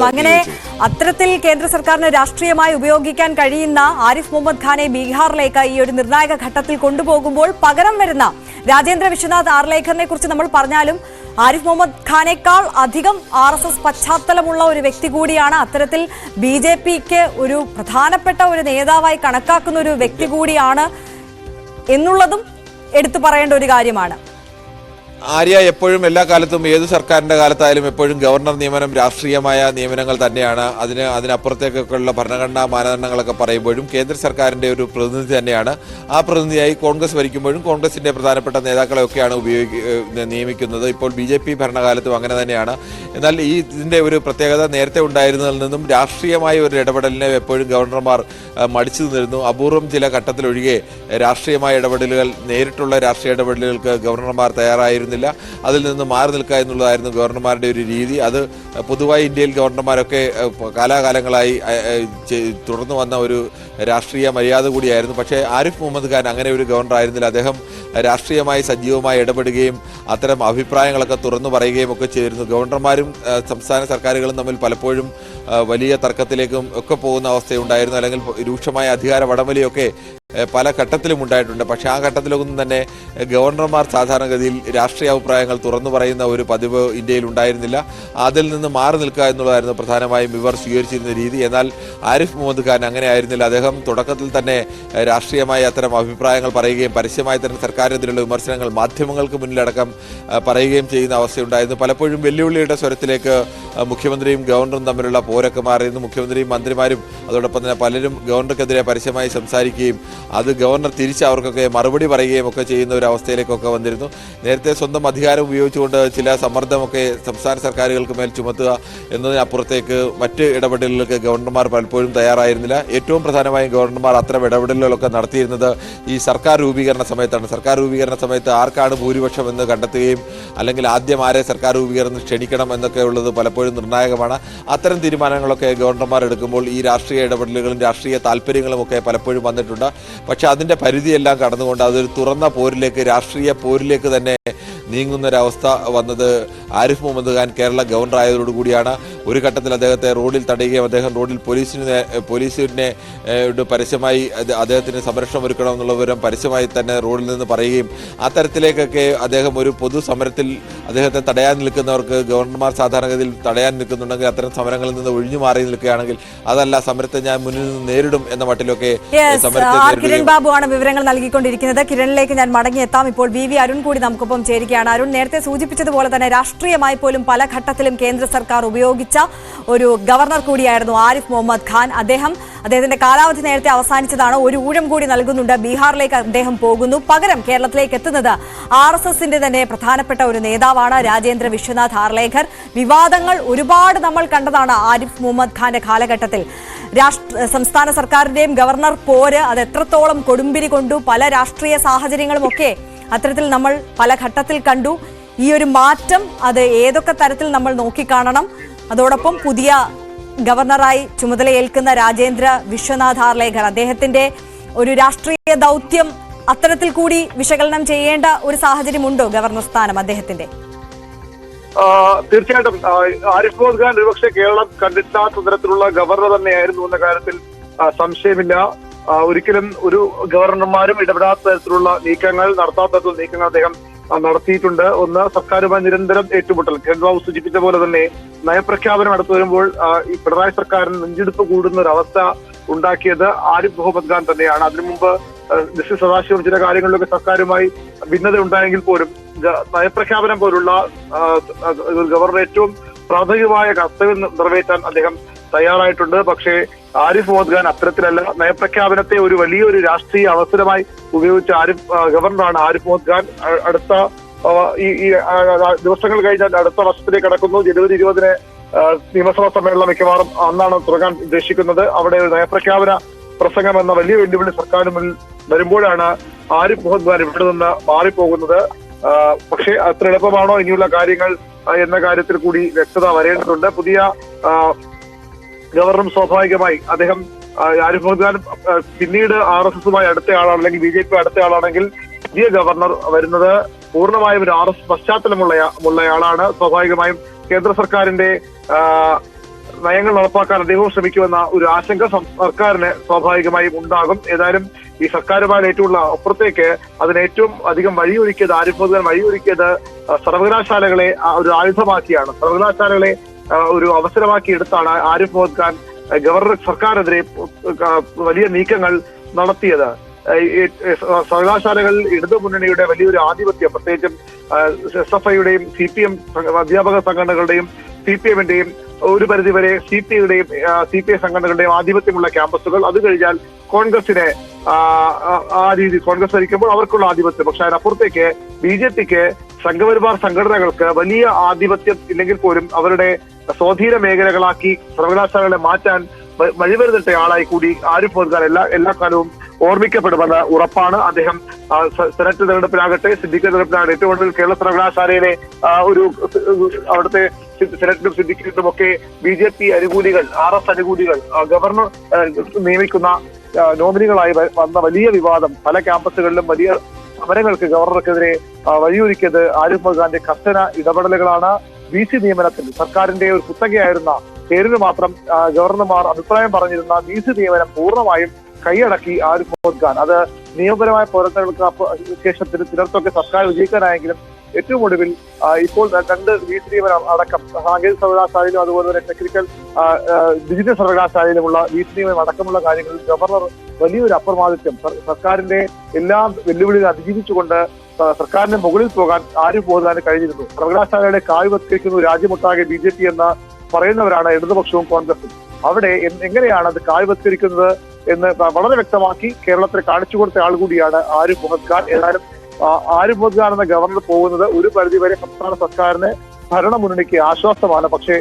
അങ്ങനെ അത്തരത്തിൽ കേന്ദ്ര സർക്കാരിന് രാഷ്ട്രീയമായി ഉപയോഗിക്കാൻ കഴിയുന്ന ആരിഫ് മുഹമ്മദ് ഖാനെ ബീഹാറിലേക്ക് ഈ ഒരു നിർണായക ഘട്ടത്തിൽ കൊണ്ടുപോകുമ്പോൾ പകരം വരുന്ന രാജേന്ദ്ര വിശ്വനാഥ് ആർലേക്കറിനെ കുറിച്ച് നമ്മൾ പറഞ്ഞാലും ആരിഫ് മുഹമ്മദ് ഖാനേക്കാൾ അധികം RSS പശ്ചാത്തലമുള്ള ഒരു വ്യക്തി കൂടിയാണ്. അത്തരത്തിൽ BJPക്ക് ഒരു പ്രധാനപ്പെട്ട ഒരു നേതാവായി കണക്കാക്കുന്ന ഒരു വ്യക്തി കൂടിയാണ് എന്നുള്ളതും എടുത്തു പറയേണ്ട ഒരു കാര്യമാണ്. ആര്യ എപ്പോഴും എല്ലാ കാലത്തും ഏത് സർക്കാരിന്റെ കാലത്തായാലും എപ്പോഴും ഗവർണർ നിയമനം രാഷ്ട്രീയമായ നിയമനങ്ങൾ തന്നെയാണ്. അതിനപ്പുറത്തേക്കൊക്കെയുള്ള ഭരണഘടനാ മാനദണ്ഡങ്ങളൊക്കെ പറയുമ്പോഴും കേന്ദ്ര സർക്കാരിന്റെ ഒരു പ്രതിനിധി തന്നെയാണ്. ആ പ്രതിനിധിയായി കോൺഗ്രസ് ഭരിക്കുമ്പോഴും കോൺഗ്രസിന്റെ പ്രധാനപ്പെട്ട നേതാക്കളെയൊക്കെയാണ് നിയമിക്കുന്നത്. ഇപ്പോൾ BJP ഭരണകാലത്തും അങ്ങനെ തന്നെയാണ്. എന്നാൽ ഇതിന്റെ ഒരു പ്രത്യേകത നേരത്തെ ഉണ്ടായിരുന്നതിൽ നിന്നും രാഷ്ട്രീയമായ ഒരു ഇടപെടലിനെ എപ്പോഴും ഗവർണർമാർ മടിച്ചു നിന്നിരുന്നു. അപൂർവം ചില ഘട്ടത്തിലൊഴികെ രാഷ്ട്രീയമായ ഇടപെടലുകൾ, നേരിട്ടുള്ള രാഷ്ട്രീയ ഇടപെടലുകൾക്ക് ഗവർണർമാർ തയ്യാറായിരുന്നു. അതിൽ നിന്ന് മാറി നിൽക്കുക എന്നുള്ളതായിരുന്നു ഗവർണർമാരുടെ ഒരു രീതി. അത് പൊതുവായി ഇന്ത്യയിൽ ഗവർണർമാരൊക്കെ കാലാകാലങ്ങളായി തുടർന്നു വന്ന ഒരു രാഷ്ട്രീയ മര്യാദ കൂടിയായിരുന്നു. പക്ഷേ ആരിഫ് മുഹമ്മദ് ഖാൻ അങ്ങനെ ഒരു ഗവർണർ ആയിരുന്നില്ല. അദ്ദേഹം രാഷ്ട്രീയമായി സജീവമായി ഇടപെടുകയും അത്തരം അഭിപ്രായങ്ങളൊക്കെ തുറന്നു പറയുകയും ഒക്കെ ചെയ്തിരുന്നു. ഗവർണർമാരും സംസ്ഥാന സർക്കാരുകളും തമ്മിൽ പലപ്പോഴും വലിയ തർക്കത്തിലേക്കും ഒക്കെ പോകുന്ന അവസ്ഥയുണ്ടായിരുന്നു. അല്ലെങ്കിൽ രൂക്ഷമായ അധികാര വടംവലിയൊക്കെ പല ഘട്ടത്തിലും ഉണ്ടായിട്ടുണ്ട്. പക്ഷേ ആ ഘട്ടത്തിലൊന്നും തന്നെ ഗവർണർമാർ സാധാരണഗതിയിൽ രാഷ്ട്രീയ അഭിപ്രായങ്ങൾ തുറന്നു പറയുന്ന ഒരു പതിവ് ഇന്ത്യയിൽ ഉണ്ടായിരുന്നില്ല. അതിൽ നിന്ന് മാറി നിൽക്കുക എന്നുള്ളതായിരുന്നു പ്രധാനമായും ഇവർ സ്വീകരിച്ചിരുന്ന രീതി. എന്നാൽ ആരിഫ് മുഹമ്മദ് ഖാൻ അങ്ങനെ ആയിരുന്നില്ല. അദ്ദേഹം തുടക്കത്തിൽ തന്നെ രാഷ്ട്രീയമായി അത്തരം അഭിപ്രായങ്ങൾ പറയുകയും പരസ്യമായി തന്നെ സർക്കാരിനെതിരെയുള്ള വിമർശനങ്ങൾ മാധ്യമങ്ങൾക്ക് മുന്നിലടക്കം പറയുകയും ചെയ്യുന്ന അവസ്ഥയുണ്ടായിരുന്നു. പലപ്പോഴും വെല്ലുവിളിയുടെ സ്വരത്തിലേക്ക് മുഖ്യമന്ത്രിയും ഗവർണറും തമ്മിലുള്ള പോരൊക്കെ മാറിയിരുന്നു. മുഖ്യമന്ത്രിയും മന്ത്രിമാരും അതോടൊപ്പം തന്നെ പലരും ഗവർണർക്കെതിരെ പരസ്യമായി സംസാരിക്കുകയും അത് ഗവർണർ തിരിച്ച് അവർക്കൊക്കെ മറുപടി പറയുകയും ഒക്കെ ചെയ്യുന്ന ഒരു അവസ്ഥയിലേക്കൊക്കെ വന്നിരുന്നു. നേരത്തെ സ്വന്തം അധികാരം ഉപയോഗിച്ചുകൊണ്ട് ചില സമ്മർദ്ദമൊക്കെ സംസ്ഥാന സർക്കാരുകൾക്ക് മേൽ ചുമത്തുക എന്നതിനപ്പുറത്തേക്ക് മറ്റ് ഇടപെടലുകൾക്ക് ഗവർണർമാർ പലപ്പോഴും തയ്യാറായിരുന്നില്ല. ഏറ്റവും പ്രധാനമായും ഗവർണർമാർ അത്തരം ഇടപെടലുകളൊക്കെ നടത്തിയിരുന്നത് ഈ സർക്കാർ രൂപീകരണ സമയത്താണ്. സർക്കാർ രൂപീകരണ സമയത്ത് ആർക്കാണ് ഭൂരിപക്ഷം എന്ന് കണ്ടെത്തുകയും അല്ലെങ്കിൽ ആദ്യം ആരെ സർക്കാർ രൂപീകരണം ക്ഷണിക്കണം എന്നൊക്കെ ഉള്ളത് പലപ്പോഴും നിർണായകമാണ്. അത്തരം തീരുമാനങ്ങളൊക്കെ ഗവർണർമാർ എടുക്കുമ്പോൾ ഈ രാഷ്ട്രീയ ഇടപെടലുകളും രാഷ്ട്രീയ താല്പര്യങ്ങളും ഒക്കെ പലപ്പോഴും വന്നിട്ടുണ്ട്. പക്ഷെ അതിന്റെ പരിധിയെല്ലാം കടന്നുകൊണ്ട് അതൊരു തുറന്ന പോരിലേക്ക്, രാഷ്ട്രീയ പോരിലേക്ക് തന്നെ നീങ്ങുന്നൊരവസ്ഥ വന്നത് ആരിഫ് മുഹമ്മദ് ഖാൻ കേരള ഗവർണർ ആയതോടുകൂടിയാണ്. ഒരു ഘട്ടത്തിൽ അദ്ദേഹത്തെ റോഡിൽ തടയുകയും അദ്ദേഹം റോഡിൽ പോലീസിനെ പരസ്യമായി അദ്ദേഹത്തിന് സംരക്ഷണം ഒരുക്കണമെന്നുള്ള വിവരം പരസ്യമായി തന്നെ റോഡിൽ നിന്ന് പറയുകയും അത്തരത്തിലേക്കൊക്കെ അദ്ദേഹം ഒരു പൊതുസമരത്തിൽ അദ്ദേഹത്തെ തടയാൻ നിൽക്കുന്നവർക്ക് ഗവർണർമാർ സാധാരണഗതിയിൽ തടയാൻ നിൽക്കുന്നുണ്ടെങ്കിൽ അത്തരം സമരങ്ങളിൽ നിന്ന് ഒഴിഞ്ഞു മാറി നിൽക്കുകയാണെങ്കിൽ അതല്ല, സമരത്തെ ഞാൻ മുന്നിൽ നിന്ന് നേരിടും എന്ന മട്ടിലൊക്കെ കിരൺ ബാബുവാണ് വിവരങ്ങൾ നൽകിക്കൊണ്ടിരിക്കുന്നത്. കിരണിലേക്ക് ഞാൻ മടങ്ങിയെത്താം. ഇപ്പോൾ VV അരുൺ കൂടി നമുക്കൊപ്പം ചേരുകയാണ്. അരുൺ, നേരത്തെ സൂചിപ്പിച്ചതുപോലെ തന്നെ രാഷ്ട്രീയമായി പോലും പല ഘട്ടത്തിലും കേന്ദ്ര സർക്കാർ ഉപയോഗിച്ച ഒരു ഗവർണർ കൂടിയായിരുന്നു ആരിഫ് മുഹമ്മദ് ഖാൻ. അദ്ദേഹത്തിന്റെ കാലാവധി നേരത്തെ അവസാനിച്ചതാണ്. ഒരു ഊഴം കൂടി നൽകുന്നുണ്ട്. ബീഹാറിലേക്ക് അദ്ദേഹം പോകുന്നു. പകരം കേരളത്തിലേക്ക് എത്തുന്നത് RSSന്റെ തന്നെ പ്രധാനപ്പെട്ട ഒരു നേതാവാണ് രാജേന്ദ്ര വിശ്വനാഥ് ആർലേക്കർ. വിവാദങ്ങൾ ഒരുപാട് നമ്മൾ കണ്ടതാണ് ആരിഫ് മുഹമ്മദ് ഖാന്റെ കാലഘട്ടത്തിൽ. സംസ്ഥാന സർക്കാരിന്റെയും ഗവർണർ പോര് അത് എത്രത്തോളം കൊടുമ്പിരി കൊണ്ടു, പല രാഷ്ട്രീയ സാഹചര്യങ്ങളും ഒക്കെ അത്തരത്തിൽ നമ്മൾ പല ഘട്ടത്തിൽ കണ്ടു. ഈ ഒരു മാറ്റം അത് ഏതൊക്കെ തരത്തിൽ നമ്മൾ നോക്കിക്കാണണം? അതോടൊപ്പം പുതിയ ഗവർണറായി ചുമതലയേൽക്കുന്ന രാജേന്ദ്ര വിശ്വനാഥ് ആർലേക്കർ, അദ്ദേഹത്തിന്റെ ഒരു രാഷ്ട്രീയ ദൗത്യം അത്തരത്തിൽ കൂടി വിശകലനം ചെയ്യേണ്ട ഒരു സാഹചര്യമുണ്ടോ ഗവർണർ സ്ഥാനം അദ്ദേഹത്തിന്റെ? തീർച്ചയായിട്ടും ആരിഫ് മുഹമ്മദ് ഖാൻ ഒരുപക്ഷെ കേരളം കണ്ടിട്ടാത്ത തരത്തിലുള്ള ഗവർണർ തന്നെയായിരുന്നു എന്ന കാര്യത്തിൽ സംശയമില്ല. ഒരിക്കലും ഒരു ഗവർണർമാരും ഇടപെടാത്ത തരത്തിലുള്ള നീക്കങ്ങൾ, നടത്താത്ത തരത്തിലുള്ള നീക്കങ്ങൾ അദ്ദേഹം നടത്തിയിട്ടുണ്ട്. ഒന്ന്, സർക്കാരുമായി നിരന്തരം ഏറ്റുമുട്ടൽ. കേന്ദ്രബാബു സൂചിപ്പിച്ച പോലെ തന്നെ നയപ്രഖ്യാപനം അടുത്തു വരുമ്പോൾ ഈ പിണറായി സർക്കാരിന് നെഞ്ചെടുപ്പ് കൂടുന്ന ഒരു അവസ്ഥ ഉണ്ടാക്കിയത് ആരിഫ് മുഹമ്മദ് ഖാൻ തന്നെയാണ്. അതിനു മുമ്പ് ജസ്റ്റിസ് സദാശിവം ചില കാര്യങ്ങളിലൊക്കെ സർക്കാരുമായി ഭിന്നത ഉണ്ടായെങ്കിൽ പോലും നയപ്രഖ്യാപനം പോലുള്ള ഗവർണർ ഏറ്റവും പ്രാഥമികമായ കർത്തവ്യം നിറവേറ്റാൻ അദ്ദേഹം തയ്യാറായിട്ടുണ്ട്. പക്ഷേ ആരിഫ് മുഹമ്മദ് ഖാൻ അത്തരത്തിലല്ല. നയപ്രഖ്യാപനത്തെ ഒരു വലിയൊരു രാഷ്ട്രീയ അവസരമായി ഉപയോഗിച്ച ഗവർണറാണ് ആരിഫ് മുഹമ്മദ് ഖാൻ. അടുത്ത ഈ ദിവസങ്ങൾ കഴിഞ്ഞാൽ അടുത്ത വർഷത്തിലേക്ക് കടക്കുന്നു. ജനുവരി 20 നിയമസഭാ സമ്മേളനം മിക്കവാറും അന്നാണ് തുടങ്ങാൻ ഉദ്ദേശിക്കുന്നത്. അവിടെ ഒരു നയപ്രഖ്യാപന പ്രസംഗം എന്ന വലിയ വെല്ലുവിളി സർക്കാരിന് മുന്നിൽ വരുമ്പോഴാണ് ആരിഫ് മുഹമ്മദ് ഖാൻ ഇവിടെ നിന്ന് മാറിപ്പോകുന്നത്. പക്ഷേ അത്ര എളുപ്പമാണോ ഇനിയുള്ള കാര്യങ്ങൾ എന്ന കാര്യത്തിൽ കൂടി വ്യക്തത വരേണ്ടതുണ്ട്. പുതിയ ഗവർണറും സ്വാഭാവികമായി അദ്ദേഹം ആരിഫ് മുഹമ്മദ് ഖാൻ പിന്നീട് RSSുമായി അടുത്ത ആളാണ്, അല്ലെങ്കിൽ BJP അടുത്ത ആളാണെങ്കിൽ പുതിയ ഗവർണർ വരുന്നത് പൂർണ്ണമായും ഒരു RSS പശ്ചാത്തലമുള്ളയാളാണ്. സ്വാഭാവികമായും കേന്ദ്ര സർക്കാരിന്റെ നയങ്ങൾ നടപ്പാക്കാൻ അദ്ദേഹവും ശ്രമിക്കുമെന്ന ഒരു ആശങ്ക സർക്കാരിന് സ്വാഭാവികമായും ഉണ്ടാകും. ഏതായാലും ഈ സർക്കാരുമായി ഏറ്റുള്ള അപ്പുറത്തേക്ക് അതിന് ഏറ്റവും അധികം വഴിയൊരുക്കിയത് ആരിഫ് മുഹമ്മദ് ഖാൻ വഴിയൊരുക്കിയത് സർവകലാശാലകളെ ഒരു ആയുധമാക്കിയാണ്. സർവകലാശാലകളെ ഒരു അവസരമാക്കി എടുത്താണ് ആരിഫ് മുഹമ്മദ് ഖാൻ ഗവർണർ സർക്കാരിനെതിരെ വലിയ നീക്കങ്ങൾ നടത്തിയത്. സർവകലാശാലകളിൽ ഇടതുമുന്നണിയുടെ വലിയൊരു ആധിപത്യം, പ്രത്യേകിച്ചും SFIയുടെയും CPM അധ്യാപക സംഘടനകളുടെയും CPMന്റെയും ഒരു പരിധിവരെ CPIയുടെയും CPI സംഘടനകളുടെയും ആധിപത്യമുള്ള ക്യാമ്പസുകൾ, അത് കഴിഞ്ഞാൽ കോൺഗ്രസിനെ ആ രീതി കോൺഗ്രസ് ഭരിക്കുമ്പോൾ അവർക്കുള്ള ആധിപത്യം. പക്ഷെ അതിനപ്പുറത്തേക്ക് BJPക്ക് സംഘപരിവാർ സംഘടനകൾക്ക് വലിയ ആധിപത്യം ഇല്ലെങ്കിൽ പോലും അവരുടെ സ്വാധീന മേഖലകളാക്കി സർവകലാശാലകളെ മാറ്റാൻ വഴിവരുന്നിട്ട ആളായി കൂടി ആരിഫ് മുഹമ്മദ് ഖാൻ എല്ലാ കാലവും ഓർമ്മിക്കപ്പെടുമെന്ന് ഉറപ്പാണ്. അദ്ദേഹം സെനറ്റ് തെരഞ്ഞെടുപ്പിലാകട്ടെ സിൻഡിക്കേറ്റ് തെരഞ്ഞെടുപ്പിലാകട്ടെ ഏറ്റവും കൂടുതൽ കേരള സർവകലാശാലയിലെ ഒരു അവിടുത്തെ സെനറ്റിലും സിൻഡിക്കേറ്റിലും ഒക്കെ BJP അനുകൂലികൾ, RS അനുകൂലികൾ, ഗവർണർ നിയമിക്കുന്ന നോമിനികളായി വന്ന വലിയ വിവാദം, പല ക്യാമ്പസുകളിലും വലിയ സമരങ്ങൾക്ക് ഗവർണർക്കെതിരെ വഴിയൊരുക്കിയത് ആരിഫ് മുഹമ്മദ് ഖാന്റെ കർശന ഇടപെടലുകളാണ്. VC നിയമനത്തിൽ സർക്കാരിന്റെ ഒരു കുത്തകയായിരുന്ന പേരിന് മാത്രം ഗവർണർമാർ അഭിപ്രായം പറഞ്ഞിരുന്ന VC നിയമനം പൂർണ്ണമായും കൈയടക്കി ആരിഫ് മുഹമ്മദ് ഖാൻ. അത് നിയമപരമായ പോരാട്ടങ്ങൾക്ക് ശേഷത്തിന് ചിലർക്കൊക്കെ സർക്കാർ വിജയിക്കാനായെങ്കിലും ഏറ്റവും ഒടുവിൽ ഇപ്പോൾ 2 VC നിയമനം അടക്കം സാങ്കേതിക സർവകലാശാലയിലും അതുപോലെ തന്നെ ടെക്നിക്കൽ ഡിജിറ്റൽ സർവകലാശാലയിലുമുള്ള VC നിയമനം അടക്കമുള്ള കാര്യങ്ങളിൽ ഗവർണർ വലിയൊരു അപ്രമാദിത്യം, സർക്കാരിന്റെ എല്ലാ വെല്ലുവിളികൾ അതിജീവിച്ചുകൊണ്ട് സർക്കാരിന് മുകളിൽ പോകാൻ ആരിഫ് മുഹമ്മദ് ഖാന് കഴിഞ്ഞിരുന്നു. സർവകലാശാലയുടെ കായ്വത്കരിക്കുന്നു രാജ്യമൊട്ടാകെ BJP എന്ന് പറയുന്നവരാണ് ഇടതുപക്ഷവും കോൺഗ്രസും. അവിടെ എങ്ങനെയാണ് അത് കായ്വത്കരിക്കുന്നത് എന്ന് വളരെ വ്യക്തമാക്കി കേരളത്തിൽ കാണിച്ചു കൊടുത്ത ആൾ കൂടിയാണ് ആരിഫ് മുഹമ്മദ് ഖാൻ. ഏതായാലും ആരിഫ് മുഹമ്മദ് ഖാൻ എന്ന ഗവർണർ പോകുന്നത് ഒരു പരിധിവരെ സംസ്ഥാന സർക്കാരിന് ഭരണമുന്നണിക്ക് ആശ്വാസമാണ്. പക്ഷേ